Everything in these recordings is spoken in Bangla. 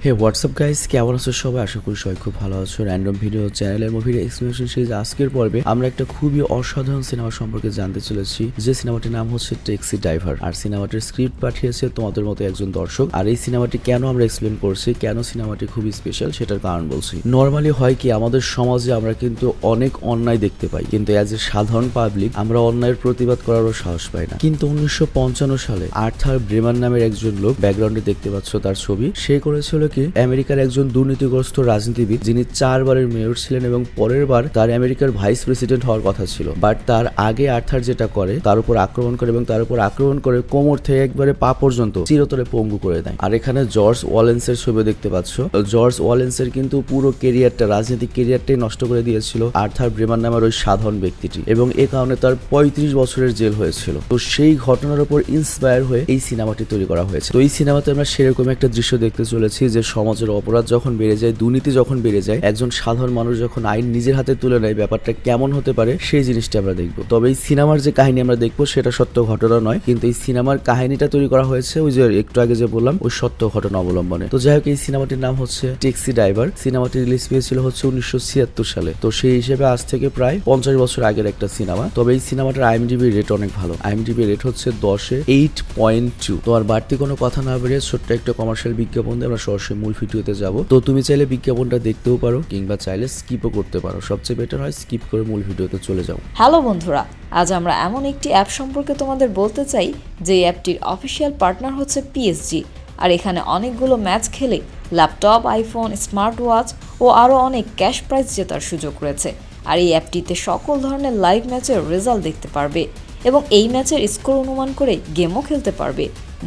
হে হোয়াটসঅ্যাপ গাইস, কেমন আছো সবাই? আশা করি সবাই খুব ভালো আছো। র্যান্ডম ভিডিও চ্যানেলের মুভির এক্সপ্লেনেশন সিরিজ আজকের পর্বে আমরা একটা খুবই অসাধারণ সিনেমা সম্পর্কে জানতে চলেছি, যে সিনেমাটির নাম হচ্ছে ট্যাক্সি ড্রাইভার। আর সিনেমাটির স্ক্রিপ্ট পাঠিয়েছে তোমাদের মতো একজন দর্শক। আর এই সিনেমাটি কেন আমরা এক্সপ্লেন করছি, কেন সিনেমাটি খুবই স্পেশাল, সেটার কারণ বলছি। নর্মালি হয় কি, আমাদের সমাজে আমরা কিন্তু অনেক অন্যায় দেখতে পাই, কিন্তু অ্যাজ এ সাধারণ পাবলিক আমরা অন্যায়ের প্রতিবাদ করারও সাহস পাই না। কিন্তু 1955 সালে আর্থার ব্রেমান নামের একজন লোক, ব্যাকগ্রাউন্ডে দেখতে পাচ্ছ তার ছবি, সে করেছিল কি, আমেরিকার একজন দুর্নীতিগ্রস্ত রাজনীতিবিদ যিনি 4 বারের মেয়র ছিলেন এবং পরের বার তার আমেরিকার ভাইস প্রেসিডেন্ট হওয়ার কথা ছিল। বাট তার আগে আর্থার যেটা করে, তার উপর আক্রমণ করে এবং তার উপর আক্রমণ করে কোমর থেকে একবারে পা পর্যন্ত চিরতরে পঙ্গু করে দেয়। আর এখানে জর্জ ওয়ালেন্সের ছবি দেখতে পাচ্ছ। জর্জ ওয়ালেন্সের কিন্তু পুরো কেরিয়ারটা, রাজনৈতিক কেরিয়ারটাই নষ্ট করে দিয়েছিল আর্থার ব্রেমান নামের ওই সাধারণ ব্যক্তিটি, এবং এ কারণে তার 35 বছরের জেল হয়েছিল। তো সেই ঘটনার উপর ইন্সপায়ার হয়ে এই সিনেমাটি তৈরি করা হয়েছে। তো এই সিনেমাতে আমরা সেরকম একটা দৃশ্য দেখতে চলেছি, যে সমাজের অপরাধ যখন বেড়ে যায়, দুর্নীতি যখন বেড়ে যায়, একজন সাধারণ মানুষ যখন আইন নিজের হাতে তুলে নেয়, ব্যাপারটা কেমন হতে পারে সেই জিনিসটা আমরা দেখবো। তবে এই সিনেমার যে কাহিনী আমরা দেখবো সেটা সত্য ঘটনা নয়, কিন্তু এই সিনেমার কাহিনীটা তৈরি করা হয়েছে ওই যে একটু আগে যে বললাম ওই সত্য ঘটনা অবলম্বনে। তো যাই হোক, এই সিনেমাটির নাম হচ্ছে ট্যাক্সি ড্রাইভার। সিনেমাটি রিলিজ পেয়েছিল হচ্ছে 1976 সালে। তো সেই হিসেবে আজ থেকে প্রায় 50 বছর আগের একটা সিনেমা। তবে এই সিনেমাটার আইএমডিবি রেট অনেক ভালো। আইএমডিবি রেট হচ্ছে 10-এ 8.2। তো আর বাড়তি কোনো কথা না বেরিয়ে ছোট্ট একটা কমার্শিয়াল বিজ্ঞাপন দিয়ে আমরা সরাসরি মূল ভিডিওতে যাব। তো তুমি চাইলে বিজ্ঞাপনটা দেখতেও পারো, কিংবা চাইলে স্কিপও করতে পারো। সবচেয়ে বেটার হয় স্কিপ করে মূল ভিডিওতে চলে যাও। হ্যালো বন্ধুরা, আজ আমরা এমন একটি অ্যাপ সম্পর্কে তোমাদের বলতে চাই যে অ্যাপটির অফিসিয়াল পার্টনার হচ্ছে পিএসজি। আর এখানে অনেকগুলো ম্যাচ খেলে ল্যাপটপ, আইফোন, স্মার্ট ওয়াচ ও আরও অনেক ক্যাশ প্রাইজ জেতার সুযোগ রয়েছে। আর এই অ্যাপটিতে সকল ধরনের লাইভ ম্যাচের রেজাল্ট দেখতে পারবে এবং এই ম্যাচের স্কোর অনুমান করে গেমও খেলতে পারবে,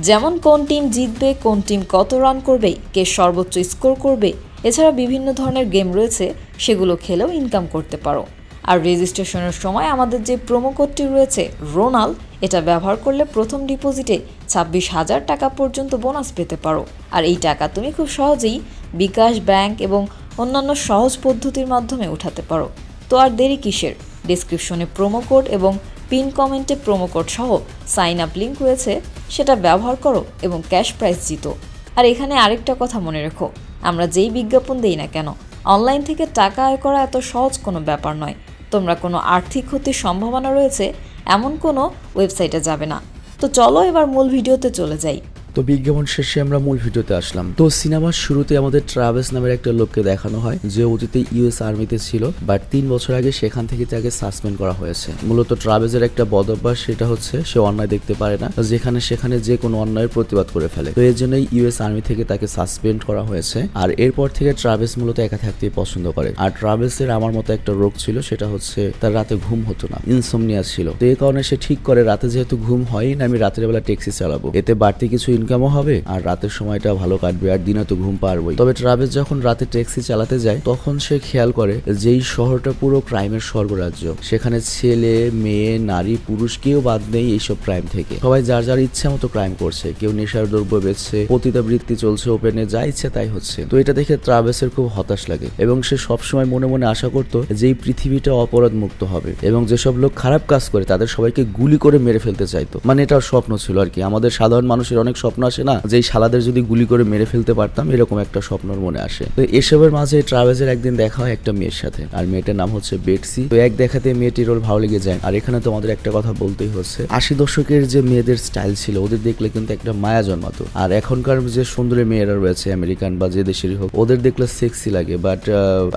যেমন কোন টিম জিতবে, কোন টিম কত রান করবে, কে সর্বোচ্চ স্কোর করবে। এছাড়া বিভিন্ন ধরনের গেম রয়েছে, সেগুলো খেলেও ইনকাম করতে পারো। আর রেজিস্ট্রেশনের সময় আমাদের যে প্রোমো কোডটি রয়েছে রোনাল, এটা ব্যবহার করলে প্রথম ডিপোজিটে 26,000 টাকা পর্যন্ত বোনাস পেতে পারো। আর এই টাকা তুমি খুব সহজেই বিকাশ, ব্যাংক এবং অন্যান্য সহজ পদ্ধতির মাধ্যমে উঠাতে পারো। তো আর দেরি কিসের? ডেসক্রিপশনে প্রোমো কোড এবং পিন কমেন্টে প্রোমো কোড সহ সাইন আপ লিঙ্ক রয়েছে, সেটা ব্যবহার করো এবং ক্যাশ প্রাইজ জিতো। আর এখানে আরেকটা কথা মনে রেখো, আমরা যেই বিজ্ঞাপন দেই না কেন, অনলাইন থেকে টাকা আয় করা এত সহজ কোনো ব্যাপার নয়। তোমরা কোনো আর্থিক ক্ষতির সম্ভাবনা রয়েছে এমন কোনো ওয়েবসাইটে যাবে না। তো চলো এবার মূল ভিডিওতে চলে যাই। তো বিজ্ঞাপন শেষে আমরা মূল ভিডিওতে আসলাম। তো সিনেমার শুরুতে আমাদের ট্রাভেস নামের একটা লোককে দেখানো হয়, যে অতীতে ইউএস আর্মিতে ছিল, বাট 3 বছর আগে সেখান থেকে তাকে সাসপেন্ড করা হয়েছে। মূলত ট্রাভেসের একটা বদ অভ্যাস, সেটা হচ্ছে সে অন্যায় দেখতে পারে না, যেখানে সেখানে যে কোনো অন্যায়ের প্রতিবাদ করে ফেলে। তো এর জন্যই ইউএস আর্মি থেকে তাকে সাসপেন্ড করা হয়েছে। আর এরপর থেকে ট্রাভেস মূলত একা থাকতেই পছন্দ করে। আর ট্রাভেসের আমার মতো একটা রোগ ছিল, সেটা হচ্ছে তার রাতে ঘুম হতো না, ইনসোমনিয়া ছিল। তো এই কারণে সে ঠিক করে, রাতে যেহেতু ঘুম হয়ই না, আমি রাতের বেলা ট্যাক্সি চালাবো, এতে বাড়তি কিছু ইনকামও হবে আর রাতের সময়টা ভালো কাটবে, আর দিনে তো ঘুম পারবই। তবে ট্রাভেস যখন রাতে ট্যাক্সি চালাতে যায়, তখন সে খেয়াল করে যেই শহরটা পুরো ক্রাইমের স্বর্গরাজ্য, সেখানে ছেলে, মেয়ে, নারী, পুরুষ কেউ বাদ নেই এইসব ক্রাইম থেকে। সবাই যার যার ইচ্ছা মতো ক্রাইম করছে, কেউ নেশার দ্রব্য বেচছে, পতিতাবৃত্তি চলছে ওপেনে, যা ইচ্ছা তাই হচ্ছে। তো এটা দেখে ট্রাভেসের খুব হতাশ লাগে এবং সে সবসময় মনে মনে আশা করতো যে এই পৃথিবীটা অপরাধ মুক্ত হবে এবং যেসব লোক খারাপ কাজ করে তাদের সবাইকে গুলি করে মেরে ফেলতে চাইতো। মানে এটা স্বপ্ন ছিল আর কি। আমাদের সাধারণ মানুষের অনেক স্বপ্ন আসে না, যে শালাদের যদি গুলি করে মেরে ফেলতে পারতাম, এরকম একটা স্বপ্নর মনে আসে। তো এসবের মাঝে ট্রাভেসের একদিন দেখা হয় একটা মেয়ের সাথে, আর মেয়েটার নাম হচ্ছে বেটসি। তো এক দেখাতে মেয়েটির রোল ভালো লেগে যায়। আর এখানে তোমাদের একটা কথা বলতেই হচ্ছে, 80 দশকের যে মেয়েদের স্টাইল ছিল, ওদের দেখলে কিন্তু একটা মায়া জন্মাতো। আর এখনকার যে সুন্দরী মেয়েরা রয়েছে, আমেরিকান বা যে দেশেরই হোক, ওদের দেখলে সেক্সি লাগে, বাট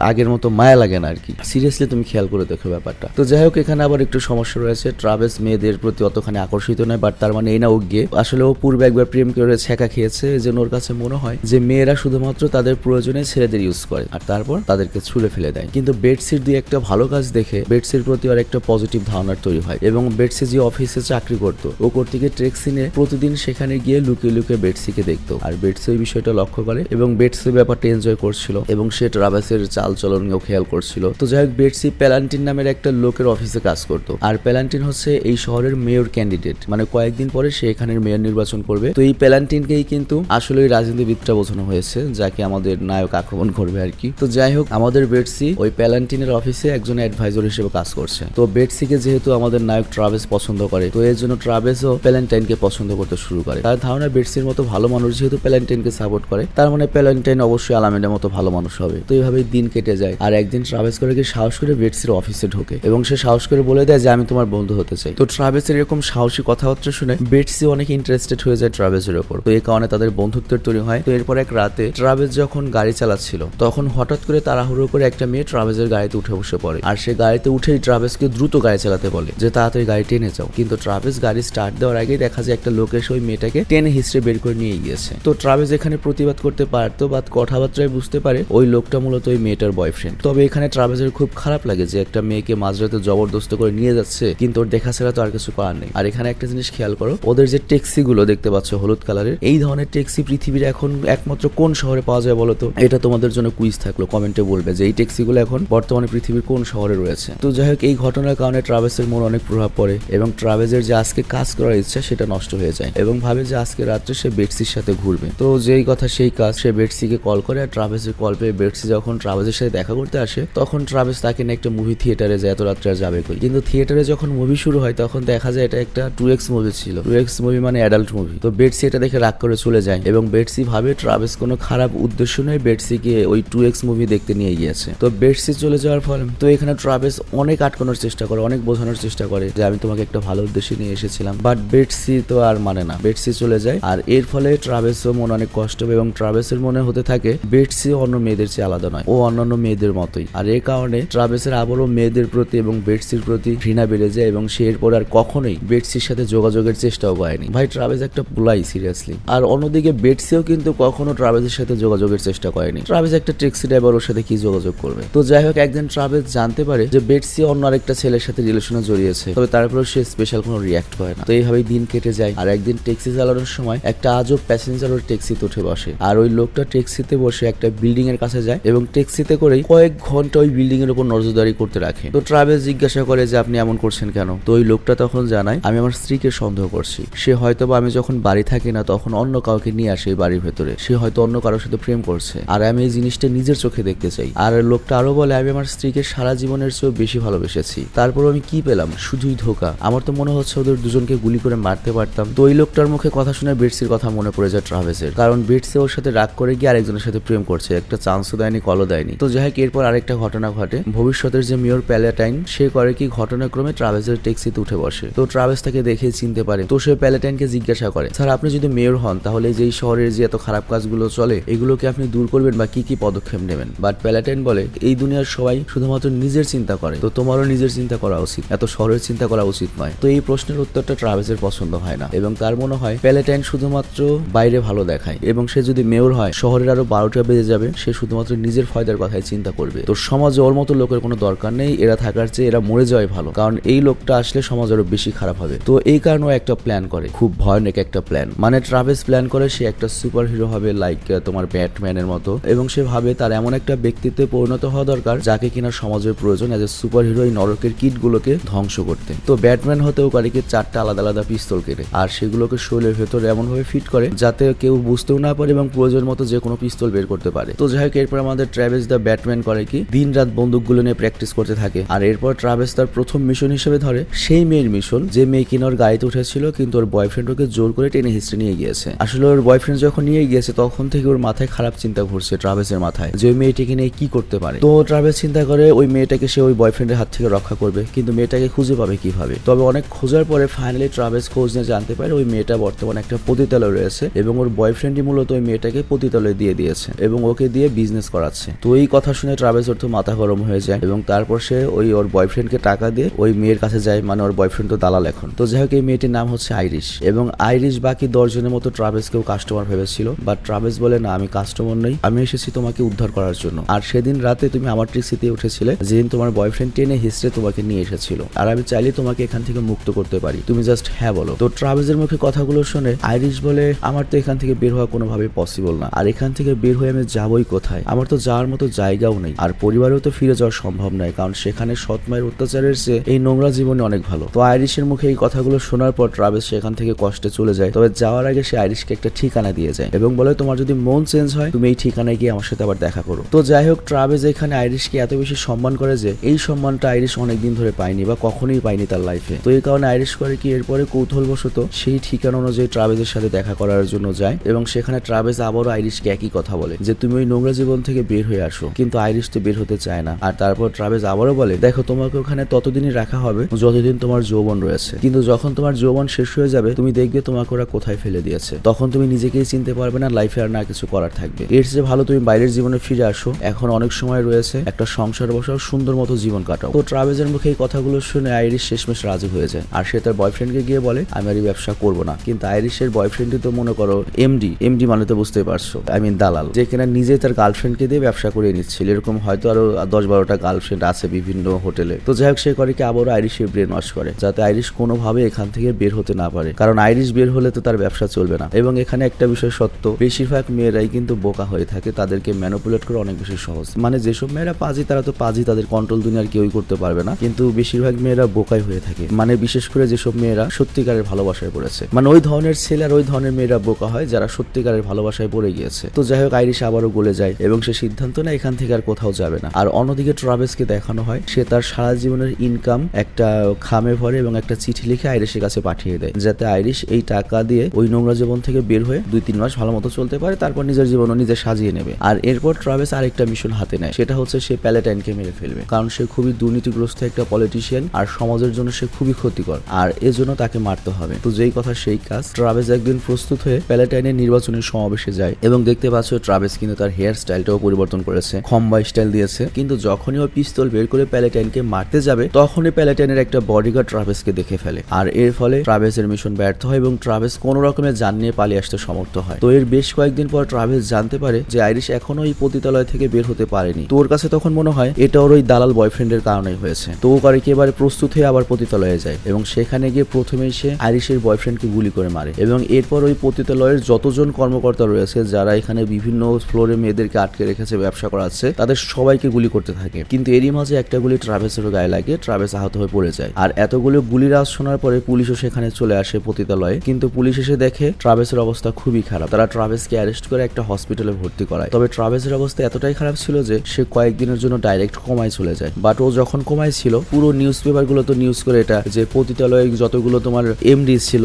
আগের মতো মায়া লাগে না আর কি। সিরিয়াসলি তুমি খেয়াল করে দেখো ব্যাপারটা। তো যাই হোক, এখানে আবার একটু সমস্যা রয়েছে। ট্রাভেস মেয়েদের প্রতি অতখানি আকর্ষিত নয়, বাট তার মানে এই না ও গে। আসলে ও পূর্বে একবার প্রেম করে ছ্যাঁকা খেয়েছে, যেন ওর কাছে মনে হয় যে মেয়েরা শুধুমাত্র তাদের প্রয়োজনে ছেলেদের ইউজ করে আর তারপর তাদেরকে ছুঁড়ে ফেলে দেয়। কিন্তু বেটসির দিয়ে একটা ভালো কাজ দেখে বেটসির প্রতি আর একটা পজিটিভ ধারণা তৈরি হয়, এবং বেটসি যে অফিসে চাকরি করতো, ও কর্তৃকে ট্রেক্সিনে প্রতিদিন সেখানে গিয়ে লুকিয়ে লুকিয়ে বেটসিকে দেখতো। আর বেটসি ওই বিষয়টা লক্ষ্য করে এবং বেটসি ব্যাপারটা এনজয় করছিল এবং সে ট্রাভেসের চাল চলনও খেয়াল করছিল। তো যাই হোক, বেটসি প্যালান্টিন নামের একটা লোকের অফিসে কাজ করতো। আর প্যালান্টিন হচ্ছে এই শহরের মেয়র ক্যান্ডিডেট, মানে কয়েকদিন পরে সে এখানের মেয়র নির্বাচন করবে। তো এই প্যালান্টিনকেই কিন্তু আসলে ওই রাজনীতিবিদটা বোঝানো হয়েছে যাকে আমাদের নায়ক আক্রমণ করবে আর কি। তো যাই হোক, আমাদের বেটসি ওই প্যালান্টিনের অফিসে একজন অ্যাডভাইজার হিসেবে কাজ করছে। তো বেটসিকে যেহেতু আমাদের নায়ক ট্রাভেস পছন্দ করে, তো এর জন্য ট্রাভেসও প্যালান্টাইনকে পছন্দ করতে শুরু করে। তার ধারণা বেটসির মতো ভালো মানুষ যেহেতু প্যালান্টাইনকে সাপোর্ট করে, তার মানে প্যালান্টাইন অবশ্যই আলামিনের মতো ভালো মানুষ হবে। তো এইভাবেই দিন কেটে যায়। আর একদিন ট্রাভেস করে কি সাহস করে বেটসির অফিসে ঢোকে এবং সে সাহস করে বলে দেয় যে আমি তোমার বন্ধু হতে চাই। তো ট্রাভেসের এরকম সাহসী কথাবার্তা শুনে বেটসি অনেক ইন্টারেস্টেড হয়ে যায় ট্রাভেসের উপর। তো এই কারণে তাদের বন্ধুত্বের তৈরি হয়। তো এরপর এক রাতে ট্রাভেস যখন গাড়ি চালাচ্ছিল, তখন হঠাৎ করে তাড়াহুড়ো করে একটা মেয়ে ট্রাভেসের গাড়িতে উঠে বসে পড়ে। আর সে গাড়িতে উঠেই ট্রাভেসকে দ্রুত গাড়ি চালাতে বলে যে তাড়াতাড়ি গাড়ি টেনে যাও। কিন্তু ট্রাভেস গাড়ি স্টার্ট দেওয়ার আগেই দেখা যায় একটা লোক এসে ওই মেয়েটাকে টেনে হিস্ট্রে বের করে নিয়ে গিয়েছে। তো ট্রাভেস এখানে প্রতিবাদ করতে পারতো, বাট কথাবার্তায় বুঝতে পারে ওই লোকটা মূলত ওই মেয়েটার বয়ফ্রেন্ড। তবে এখানে ট্রাভেসের খুব খারাপ লাগে যে একটা মেয়েকে মাঝরাতে জবরদস্ত করে নিয়ে যাচ্ছে, কিন্তু ওর দেখা ছাড়া তো আর কিছু করার নেই। আর এখানে একটা জিনিস খেয়াল করো, ওদের যে ট্যাক্সি গুলো দেখতে পাচ্ছ হলুদ কালারের, এই ধরনের ট্যাক্সি পৃথিবীর এখন একমাত্র কোন শহরে পাওয়া যায় বলতো? এটা তোমাদের জন্য কুইজ থাকলো, কমেন্টে বলবে যে এই ট্যাক্সি গুলো এখন বর্তমানে পৃথিবীর কোন শহরে রয়েছে। তো যাই হোক, এই ঘটনার কারণে ট্রাভেসের মনে অনেক প্রভাব পড়ে এবং ট্রাভেসের যে আজকে কাজ করার ইচ্ছা সেটা নষ্ট হয়ে যায় এবং ভাবে যে আজকে রাত্রে সে বেটসির সাথে ঘুরবে। তো যেই কথা সেই কাজ, সে বেটসিকে কল করে। আর ট্রাভেসের কল পেয়ে বেটসি যখন ট্রাভেসের সাথে দেখা করতে আসে, তখন ট্রাভেস তাকে নিয়ে একটা মুভি থিয়েটারে যায়। এত রাত্রে আর যাবে কই? কিন্তু থিয়েটারে যখন মুভি শুরু হয় তখন দেখা যায় এটা একটা 2X মুভি ছিল। 2X মুভি মানে অ্যাডাল্ট মুভি। তো বেটসি এটা দেখে রাগ করে চলে যায় এবং বেটসি ভাবে ট্রাভেস কোনো খারাপ উদ্দেশ্য নয় বেটসিকে ওই 2X মুভি দেখতে নিয়ে গিয়েছে। তো বেটসি চলে যাওয়ার ফলে তো এখানে ট্রাভেস অনেক আটকানোর চেষ্টা করে, অনেক বোঝানোর চেষ্টা করে যে আমি তোমাকে একটা ভালো উদ্দেশ্যে নিয়ে এসেছিলাম, বাট বেটসি তো আর মানে না। বেটসি চলে যায় আর এর ফলে ট্রাভেসও মনে অনেক কষ্ট পায় এবং ট্রাভেসের মনে হতে থাকে বেটসি অন্য মেয়েদের চেয়ে আলাদা নয়, ও অন্যান্য মেয়েদের মতোই। আর এই কারণে ট্রাভেসের আবারও মেয়েদের প্রতি এবং বেটসির প্রতি ঘৃণা বেড়ে যায় এবং সে এরপর আর কখনোই বেটসির সাথে যোগাযোগের চেষ্টাও করেনি। ভাই ট্রাভেস একটা পুলাই সিরিয়াসলি। আর অন্যদিকে বেটসিও কিন্তু কখনো ট্রাভেসের সাথে যোগাযোগের চেষ্টা করেনি। ট্রাভেস একটা ট্যাক্সি ড্রাইভার, ওর সাথে কি যোগাযোগ করবে? তো যাই হোক, একদিন ট্রাভেস জানতে পারে যে বেটসি অন্য আরেকটা ছেলের সাথে রিলেশনে জড়িয়েছে, তবে তারপরেও সে স্পেশাল কোনো রিয়াক্ট করে না। তো এইভাবেই দিন কেটে যায়। আর একদিন ট্যাক্সি চালানোর সময় একটা আজব প্যাসেঞ্জার ওর ট্যাক্সিতে উঠে বসে। আর ওই লোকটা ট্যাক্সিতে বসে একটা বিল্ডিং এর কাছে যায় এবং ট্যাক্সিতে করেই কয়েক ঘন্টা ওই বিল্ডিং এর উপর নজরদারি করতে রাখে। তো ট্রাভেস জিজ্ঞাসা করে যে আপনি এমন করছেন কেন? তো ওই লোকটা তখন জানায় আমি আমার স্ত্রীকে সন্দেহ করছি। সে হয়তোবা আমি যখন বাড়ি থাকি না তখন অন্য কাউকে নিয়ে আসে এই বাড়ির ভেতরে। সে হয়তো অন্য কারোর সাথে প্রেম করছে আর আমি এই জিনিসটা নিজের চোখে দেখতে চাই। আর লোকটা আরো বলে আমি আমার স্ত্রীকে সারা জীবনের চেয়েও বেশি ভালোবেসেছি, তারপর আমি কি পেলাম? শুধুই ধোকা। আমার তো মনে হচ্ছে ওদের দুজনকে গুলি করে মারতে পারতাম। তো ওই লোকটার মুখে কথা শুনে বেটসির কথা মনে পড়ে যায় ট্রাভেসের, কারণ বেটসি ওর সাথে রাগ করে গিয়ে আরেকজনের সাথে প্রেম করছে, একটা চান্সও দেয়নি, কলও দেয়নি। তো যাই হোক, এরপর আরেকটা ঘটনা ঘটে। ভবিষ্যতের যে মেয়র প্যালেটাইন, সে করে কি ঘটনাক্রমে ট্রাভেসের ট্যাক্সিতে উঠে বসে। তো ট্রাভেস তাকে দেখে চিনতে পারে। তো সে প্যালেটাইনকে জিজ্ঞাসা করে স্যার আপনি যদি মেয়র হন তাহলে যেই শহরের যে এত খারাপ কাজগুলো চলে এগুলোকে আপনি দূর করবেন বা কি কি পদক্ষেপ নেবেন? বাট প্যালেটাইন বলে এই দুনিয়ার সবাই শুধুমাত্র নিজের চিন্তা করে, তো তোমারও নিজের চিন্তা করা উচিত, এত শহরের চিন্তা করা উচিত নয়। তো এই প্রশ্নের উত্তরটা ট্রাভেসের পছন্দ হয় না এবং তার মনে হয় প্যালেটাইন শুধুমাত্র বাইরে ভালো দেখায় এবং সে যদি মেয়র হয় শহরের আরো 12টা বেজে যাবে, সে শুধুমাত্র নিজের ফায়দার কথাই চিন্তা করবে। তো সমাজে ওর মতো লোকের কোনো দরকার নেই, এরা থাকার চেয়ে এরা মরে যাওয়াই ভালো, কারণ এই লোকটা আসলে সমাজ আরো বেশি খারাপ হবে। তো এই কারণে একটা প্ল্যান করে, খুব ভয়ানক একটা প্ল্যান। মানে ট্রাভেস প্ল্যান করে সে একটা সুপার হিরো হবে, লাইক তোমার ব্যাটম্যানের মতো, এবং সে ভাবে তার এমন একটা ব্যক্তিত্বে পরিণত হওয়া দরকার যাকে কিনা সমাজের প্রয়োজন এজ এ সুপার হিরো এই নরকের কিটগুলোকে ধ্বংস করতে। তো ব্যাটম্যান হতেও পারে কি 4টা আলাদা আলাদা পিস্তল কেটে, আর সেগুলোকে শরীরের ভেতরে এমন ভাবে ফিট করে যাতে কেউ বুঝতেও না পারে এবং প্রয়োজন মতো যে কোনো পিস্তল বের করতে পারে। তো যাই হোক, এরপর আমাদের ট্রাভেস দ্য ব্যাটম্যান করে কি দিন রাত বন্দুকগুলো নিয়ে প্র্যাকটিস করতে থাকে। আর এরপর ট্রাভেস তার প্রথম মিশন হিসেবে ধরে সেই মেয়ের মিশন যে মেয়ে কিনা ওর গাড়িতে উঠেছিল কিন্তু ওর বয়ফ্রেন্ড ওকে জোর করে টেনে হিস্ট্রি নিয়ে গিয়েছে। আসলে ওর বয়ফ্রেন্ড যখন নিয়ে গিয়েছে তখন থেকে ওর মাথায় খারাপ চিন্তা ঘুরছে ট্রাভেসের মাথায় যে ওই মেয়েটিকে নিয়ে কি করতে পারে। তো ট্রাভেস চিন্তা করে ওই মেয়েটাকে সে ওই বয়ফ্রেন্ডের হাত থেকে রক্ষা করবে, কিন্তু মেয়েটাকে খুঁজে পাবে কিভাবে? তবে অনেক খোঁজার পরে ফাইনালি ট্রাভেস খোঁজ নিয়ে জানতে পারে ওই মেয়েটা বর্তমানে একটা পতিতালয় রয়েছে এবং ওর বয়ফ্রেন্ডই মূলত ওই মেয়েটাকে পতিতালয়ে দিয়ে দিয়েছে এবং ওকে দিয়ে বিজনেস করাচ্ছে। তো এই কথা শুনে ট্রাভেস ওর তো মাথা গরম হয়ে যায় এবং তারপর সে ওর বয়ফ্রেন্ডকে টাকা দিয়ে ওই মেয়ের কাছে যায়, মানে ওর বয়ফ্রেন্ড তো দালাল এখন। তো যাই হোক, এই মেয়েটির নাম হচ্ছে আইরিশ এবং আইরিশ বাকি 10 জনের মতো ট্রাভেসকেও কাস্টমার ভেবেছিল, বাট ট্রাভেস বলে না, আমি কাস্টমার নই, আমি এসেছি তোমাকে উদ্ধার করার জন্য। আর সেদিন রাতে তুমি আমার ট্যাক্সিতে উঠেছিলে যেদিন তোমার বয়ফ্রেন্ড টেনে হিস্ট্রে তোমাকে নিয়ে এসেছিল, আর আমি চাইলে তোমাকে এখান থেকে মুক্ত করতে পারি, তুমি জাস্ট হ্যাঁ বলো। তো ট্রাভেসের মুখে কথাগুলো শুনে আইরিশ বলে আমার তো এখান থেকে বের হওয়া কোনোভাবে পসিবল না, আর এখান থেকে বের হয়ে আমি যাবোই কোথায়? আমার তো যাওয়ার মতো জায়গাও নেই, আর পরিবারেও তো ফিরে যাওয়া সম্ভব নয়, কারণ সেখানে সৎ মায়ের অত্যাচারের চেয়ে এই নোংরা জীবনে অনেক ভালো। তো আইরিশের মুখে এই কথাগুলো শোনার পর ট্রাভেস সেখান থেকে কষ্টে চলে যায়। তবে যাওয়ার আগে সে আইরিশকে একটা ঠিকানা দিয়ে যায় এবং বলে তোমার যদি মন চেঞ্জ হয় তুমি এই ঠিকানায় গিয়ে আমার সাথে আবার দেখা করো। তো যাই হোক, ট্রাভেজ এখানে আইরিশকে এত বেশি সম্মান করে যে এই সম্মানটা আইরিশ অনেকদিন ধরে পায়নি বা কখনোই পায়নি তার লাইফে। তো এই কারণে আইরিশ করে কি এরপরে কৌতূহলবশত সেই ঠিকানা অনুযায়ী ট্রাভেজের সাথে দেখা করার জন্য যায় এবং সেখানে ট্রাভেজ আবারও আইরিশকে একই কথা বলে যে তুমি ওই নোংরা জীবন থেকে বের হয়ে আসো, কিন্তু আইরিশ তো বের হতে চায় না। আর তারপর ট্রাভেজ আবারও বলে দেখো তোমাকে ওখানে ততদিনই রাখা হবে যতদিন তোমার যৌবন রয়েছে, কিন্তু যখন তোমার যৌবন শেষ হয়ে যাবে তুমি দেখবে তোমাকে ওরা কোথায় ফেলে দিয়েছে, তখন তুমি নিজেকেই চিনতে পারবে না, লাইফে আর না কিছু করার থাকবে। এর চেয়ে ভালো তুমি বাইরের জীবনে ফিরে আসো, এখন অনেক সময় রয়েছে, একটা সংসার বসাও, সুন্দর মতো জীবন কাটাও। তো ট্রাভেজের মুখে এই কথাগুলো শুনে আইরিশ শেষমেশ রাজি হয়ে যায় আর সে তার বয়ফ্রেন্ডকে গিয়ে বলে আমি আর এই ব্যবসা করবো না। কিন্তু আইরিশের বয়ফ্রেন্ডই তো মনে করো এমডি মানে তো বুঝতেই পারছো, দালাল, যে কিনা নিজে তার গার্লফ্রেন্ডকে দিয়ে ব্যবসা করিয়ে নিচ্ছিল। এরকম হয়তো আরো 10-12টা গার্লফ্রেন্ড আছে বিভিন্ন হোটেলে। তো যাই হোক, সে করে কি আবারও আইরিশের ব্রেন ওয়াশ করে যাতে আইরিশ কোনোভাবে এখান থেকে বের হতে না পারে, কারণ আইরিশ বের হলে তো তার ব্যবসা চলবে না। এবং এখানে একটা বিষয় সত্য, বেশিরভাগ মেয়েরাই কিন্তু বোকা হয়ে থাকে, তাদেরকে ম্যানিপুলেট করা অনেক বেশি সহজ। মানে যেসব মেয়েরা পাজি তারা তো পাজি, তাদের কন্ট্রোল দুনিয়ার কেউই করতে পারবে না, কিন্তু বেশিরভাগ মেয়েরা বোকাই হয়ে থাকে। মানে বিশেষ করে যেসব মেয়েরা সত্যিকারের ভালোবাসায় পড়েছে, মানে ওই ধরনের ছেলে আর ওই ধরনের মেয়েরা বোকা হয় যারা সত্যিকারের ভালোবাসায় পড়ে গিয়েছে। তো যাই হোক, আইরিশ আবারও গলে যায় এবং সে সিদ্ধান্ত নেয় এখান থেকে আর কোথাও যাবে না। আর অন্যদিকে ট্রাভেজকে দেখানো হয় সে তার সারা জীবনের ইনকাম একটা খামে ভরে এবং একটা চিঠি লিখে আইরিশের কাছে পাঠিয়ে দেয়, যাতে আইরিশ এই টাকা দিয়ে ওই নোংরা জীবন থেকে বের হয়ে 2-3 মাস ভালো মতো চলতে পারে, তারপর নিজের জীবনও নিজে সাজিয়ে নেবে। আর এরপর ট্রাভেজ আরেকটা মিশন হাতে নেয়, সেটা হচ্ছে সে প্যালেটাইনকে মেরে ফেলবে, কারণ সে খুবই দুর্নীতিগ্রস্ত একটা পলিটিশিয়ান আর সমাজের জন্য সে খুবই ক্ষতিকর, আর এজন্য তাকে মারতে হবে। তো যেই কথা সেই কাজ, ট্রাভেজ একদিন প্রস্তুত হয়ে প্যালেটাইনের নির্বাচনী সমাবেশে যায় এবং দেখতে পাচ্ছ ট্রাভেজ কিন্তু তার হেয়ার স্টাইলটাও পরিবর্তন করেছে, খম্বা স্টাইল দিয়েছে। কিন্তু যখনই ও পিস্তল বের করে প্যালেটাইনকে মারতে যাবে তখনই প্যালেটাইনের একটা বডিগার্ড ট্রাভেজকে দেখে ফেলে, আর এর ফলে ট্রাভেজের মিশন ব্যর্থ হয় এবং ট্রাভেজ কোন রকমের জান নিয়ে পালিয়ে আসতে সমর্থ হয়। তো এর বেশ কয়েকদিন পর ট্রাভেজ জানতে পারে যে আইরিশ এখনো এই পতিতালয় থেকে বের হতে পারেনি। তো ওর কাছে তখন মনে হয় এটা ওর ওই দালাল বয়ফ্রেন্ডের কারণেই হয়েছে। তো ও করে একেবারে প্রস্তুত হয়ে আবার পতিতালয়ে যায় এবং সেখানে গিয়ে প্রথমেই সে আইরিশের বয়ফ্রেন্ডকে গুলি করে মারে এবং এরপর ওই পতিতালয়ের যতজন কর্মকর্তা রয়েছে যারা এখানে বিভিন্ন ফ্লোরে মেয়েদেরকে আটকে রেখেছে, ব্যবসা করাচ্ছে, তাদের সবাইকে গুলি করতে থাকে। কিন্তু এরই মাঝে একটা গুলি ট্রাভেজেরও গায়ে লাগে, ট্রাভেজ আহত হয়ে পড়ে যায়। আর এতগুলো গুলির আওয়াজ শোনার পরে পুলিশও সেখানে চলে আসে পতিতালয়ে, কিন্তু পুলিশ এসে দেখে ট্রাভেজের অবস্থা খুবই খারাপ। তারা ট্রাভেজকে অ্যারেস্ট করে একটা হসপিটালে ভর্তি করায়। তবে ট্রাভেজের অবস্থা এতটাই খারাপ ছিল যে সে কয়েকদিনের জন্য ডাইরেক্ট কোমায় চলে যায়। বাট ও যখন কোমায় ছিল পুরো নিউজ পেপার গুলো তো নিউজ করে এটা যে পতিতালয়ে যতগুলো তোমার এমডি ছিল,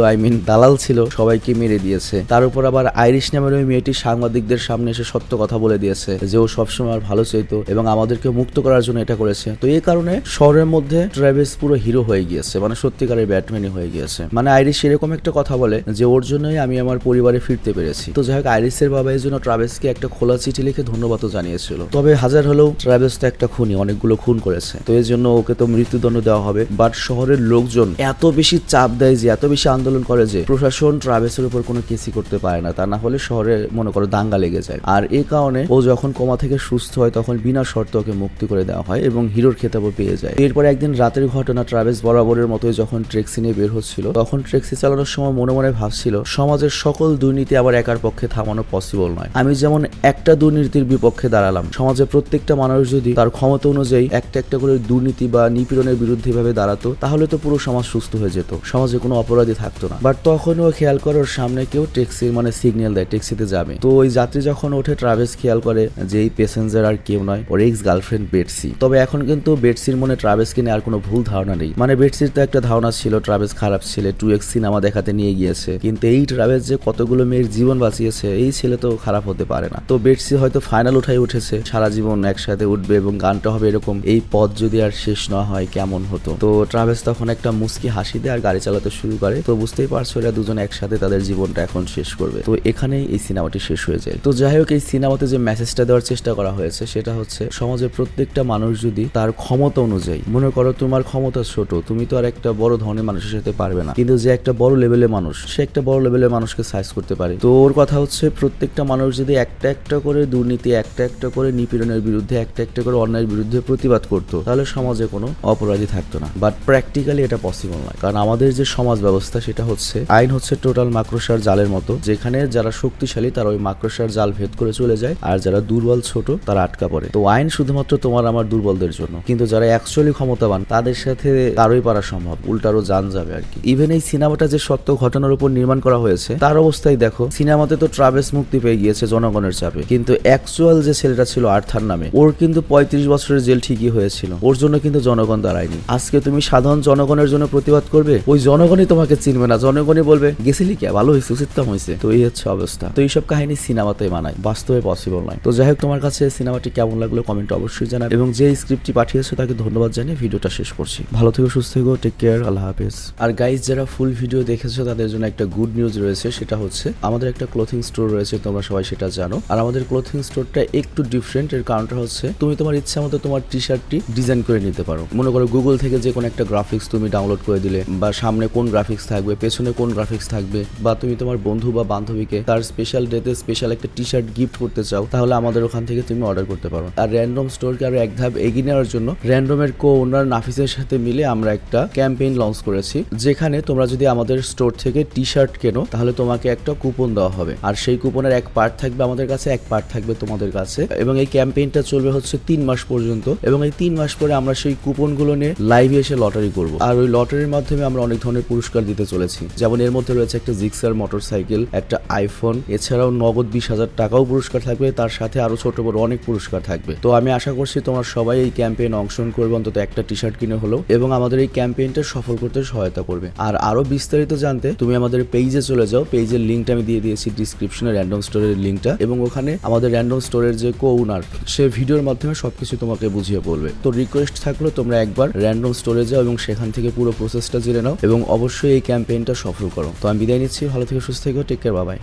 দালাল ছিল, সবাইকে মেরে দিয়েছে। তার উপর আবার আইরিশ নামের ওই মেয়েটি সাংবাদিকদের সামনে এসে সত্য কথা বলে দিয়েছে যে ও সবসময় আর ভালো চাইতো এবং আমাদেরকে মুক্ত করার জন্য এটা করেছে। তো এই কারণে শহরের মধ্যে ট্রাভেজ পুরো হিরো হয়ে গিয়েছে, মানে সত্যিকারের ব্যাটম্যানই হয়ে গিয়েছে। মানে আইরিশ এরকম একটা কথা বলে যে ওর জন্যই আমি আমার পরিবারে ফিরতে পেরেছি। তো যাই হোক, আইরিশের বাবা এই জন্য ট্রাভেজকে একটা খোলা চিঠি লিখে ধন্যবাদও জানিয়েছিল। তবে হাজার হলেও ট্রাভেজ তো একটা খুনি, অনেকগুলো খুন করেছে, তো এর জন্য ওকে তো মৃত্যুদণ্ড দেওয়া হবে। বাট শহরের লোকজন এত বেশি চাপ দেয়, যে এত বেশি আন্দোলন করে যে প্রশাসন ট্রাভেজের উপর কোনো কেসই করতে পারে না, তা না হলে শহরে মনে করো দাঙ্গা লেগে যায়। আর এই কারণে ও যখন কোমা থেকে সুস্থ হয় তখন বিনা শর্তে ওকে মুক্তি করে দেওয়া হয় এবং হিরোর খেতাবও পেয়ে যায়। এরপর একদিন রাতের ঘটনা, ট্রাভেজ বরাবরের মতোই যখন ট্যাক্সি নিয়ে বের হচ্ছিল তখন ট্যাক্সি চালানোর সময় মনে মনে ভাবছিল সমাজের সকল দুর্নীতি আবার একার পক্ষে থামানো পসিবল নয়। আমি যেমন একটা দুর্নীতির বিপক্ষে দাঁড়ালাম, সমাজের প্রত্যেকটা মানুষ যদি তার ক্ষমতা অনুযায়ী একটা একটা করে দুর্নীতি বা নিপীড়নের বিরুদ্ধে ভাবে দাঁড়াতো তাহলে তো পুরো সমাজ সুস্থ হয়ে যেত, সমাজে কোনো অপরাধী থাকতো না। বাট তখনও খেয়াল করে ওর সামনে কেউ ট্যাক্সির সিগন্যাল দেয় ট্যাক্সিতে যাবে। তো ওই যাত্রী যখন ওঠে ট্রাভেজ খেয়াল করে যে এই প্যাসেঞ্জার আর কেউ নয়, ওর এক্স গার্লফ্রেন্ড বেটসি। তবে এখন কিন্তু বেটসির মনে ট্রাভেজকে নিয়ে আর কোনো ভুল ধারণা নেই। মানে বেটসির তো একটা ধারণা ছিল ট্রাভেজ খারাপ ছেলে, 2X সিনেমা দেখাতে নিয়ে গিয়েছে, কিন্তু এই ট্রাভেজ যে কতগুলো মেয়ের জীবন বাঁচিয়েছে এই ছেলে তো খারাপ হতে পারে না। তো বেটসি হয়তো ফাইনাল উঠাই উঠেছে, সারা জীবন একসাথে উঠবে এবং গানটা হবে এরকম, এই পথ যদি আর শেষ না হয় কেমন হতো। তো ট্রাভেজ তখন একটা মুস্কি হাসি দেয় আর গাড়ি চালাতে শুরু করে। তো বুঝতেই পারছো এরা দুজন একসাথে তাদের জীবনটা এখন শেষ করবে। তো এখানেই এই সিনেমাটি শেষ হয়ে যায়। তো যাই হোক, এই সিনেমাতে যে মেসেজটা দেওয়ার চেষ্টা করা হয়েছে সেটা হচ্ছে সমাজের প্রত্যেকটা মানুষ যদি তার ক্ষমতা অনুযায়ী, মনে করো তোমার ক্ষমতা ছোট, তুমি তো আর একটা বড় ধরনের মানুষের সাথে পারবে না, কিন্তু যে একটা বড় লেভেলের মানুষ সে একটা বড় লেভেলের মানুষকে সাইজ করতে পারে। তো ওর কথা হচ্ছে প্রত্যেকটা মানুষ যদি একটা একটা করে দুর্নীতি, একটা একটা করে নিপীড়নের বিরুদ্ধে, একটা একটা করে অন্যায়ের বিরুদ্ধে প্রতিবাদ করতো তাহলে সমাজে কোনো অপরাধী থাকতো না। বাট প্র্যাকটিক্যালি এটা পসিবল নয়, কারণ আমাদের যে সমাজ ব্যবস্থা সেটা হচ্ছে আইন হচ্ছে টোটাল মাকড়সার জালের মতো, যেখানে যারা শক্তিশালী তারা ওই মাকড়সার জাল ভেদ করে চলে যায় আর যারা দুর্বল ছোট তারা আটকা পড়ে। তো আইন শুধুমাত্র তোমার আমার দুর্বলদের জন্য, কিন্তু যারা অ্যাকচুয়ালি ক্ষমতাবান তাদের সাথে কারোই পারা সম্ভব, উল্টারও জান যাবে আর কি। ইভেন এই সিনেমাটা যে সত্য ঘটনার উপর নির্মাণ করা হয়েছে তার অবস্থায় দেখো। সিনেমাতে তো ট্রাভেস মুক্তি পেয়ে গিয়েছে জনগণের চাপে, কিন্তু অ্যাকচুয়াল যে ছেলেটা ছিল আর্থার নামে, ওর কিন্তু 35 বছরের জেল ঠিকই হয়েছিল, ওর জন্য কিন্তু জনগণ দাঁড়ায়নি। আজকে তুমি সাধারণ জনগণের জন্য প্রতিবাদ করবে, ওই জনগণই তোমাকে চিনবে না, জনগণই বলবে গেছিলি কে, ভালো হয়েছে, উচিত কাম হয়েছে। তো এই হচ্ছে অবস্থা। তো এইসব কাহিনী সিনেমাতে মানায়, বাস্তবে পসিবল নয়। তো যাই হোক, তোমার কাছে সিনেমাটি কেমন লাগলো কমেন্টে অবশ্যই জানাবে, এবং যে স্ক্রিপ্টটি পাঠিয়েছে তাকে ধন্যবাদ জানিয়ে ভিডিওটা শেষ করছি। ভালো থেকো, সুস্থ থেকো, টেক কেয়ার, আল্লাহ হাফেজ। আর গাইজ, যারা ফুল ভিডিও দেখেছো তাদের জন্য একটা গুড নিউজ রয়েছে, সেটা হচ্ছে আমাদের একটা ক্লোথিং স্টোর রয়েছে, তোমরা সবাই সেটা জানো। আর আমাদের ক্লোথিং স্টোরটা একটু ডিফারেন্ট, এর কারণটা হচ্ছে তুমি তোমার ইচ্ছা মতো তোমার টি শার্টটি ডিজাইন করে নিতে পারো। মনে করো গুগল থেকে যে কোনো একটা গ্রাফিক্স তুমি ডাউনলোড করে দিলে, বা সামনে কোন গ্রাফিক্স থাকবে, পেছনে কোন গ্রাফিক্স থাকবে, বা তুমি তোমার বন্ধু বা বান্ধবীকে তার স্পেশাল ডেতে স্পেশাল একটা টি শার্ট গিফট করতে চাও, তাহলে আমাদের ওখান থেকে তুমি অর্ডার করতে পারো। আর র্যান্ডম স্টোরকে আরো এক ধাপ এগিয়ে নেওয়ার জন্য র্যান্ডমের কো ওনার নাফিসের সাথে মিলে আমরা একটা ক্যাম্পেইন লঞ্চ করেছি, যেখানে তোমরা যদি আমাদের স্টোর থেকে টি শার্ট কেনো তাহলে তোমাকে একটা কুপন দেওয়া হবে। আর সেই কুপনের এক পার্ট থাকবে আমাদের কাছে, এক পার্ট থাকবে তোমাদের কাছে। এবং এই ক্যাম্পেইনটা চলবে হচ্ছে 3 মাস পর্যন্ত, এবং এই 3 মাস পরে আমরা সেই কুপনগুলো নিয়ে লাইভে এসে লটারি করব। আর ওই লটারির মাধ্যমে আমরা অনেক ধরনের পুরস্কার দিতে চলেছি, যেমন এর মধ্যে রয়েছে একটা জিক্সার মোটরসাইকেল, একটা আইফোন, এছাড়াও নগদ 20,000 টাকাও পুরস্কার থাকবে, তার সাথে আরো ছোট বড় অনেক পুরস্কার থাকবে। তো আমি আশা করছি তোমরা সবাই এই ক্যাম্পেইনে অংশগ্রহণ করবে, অন্তত একটা টি শার্ট কিনে হলো, এবং আমাদের এই ক্যাম্পেইনটা সফল করতে সহায়তা করবে। আর আরো বিস্তারিত জানতে তুমি আমাদের পেজে চলে যাও, পেজের লিঙ্কটা আমি দিয়ে দিয়েছি ডিসক্রিপশনে, র্যান্ডম স্টোরের লিঙ্কটা, এবং ওখানে আমাদের র্যান্ডম স্টোরের যে কো ওনার, সে ভিডিওর মাধ্যমে সবকিছু তোমাকে বুঝিয়ে বলবে। তো রিকোয়েস্ট থাকলো তোমরা একবার র্যান্ডম স্টোরে যাও এবং সেখান থেকে পুরো প্রসেসটা জেনে নাও, এবং অবশ্যই এই ক্যাম্পেইনটা সফল করো। তো আমি বিদায় নিচ্ছি, ভালো থেকে সুস্থ থেকো, টেক কেয়ার, বাই বাই।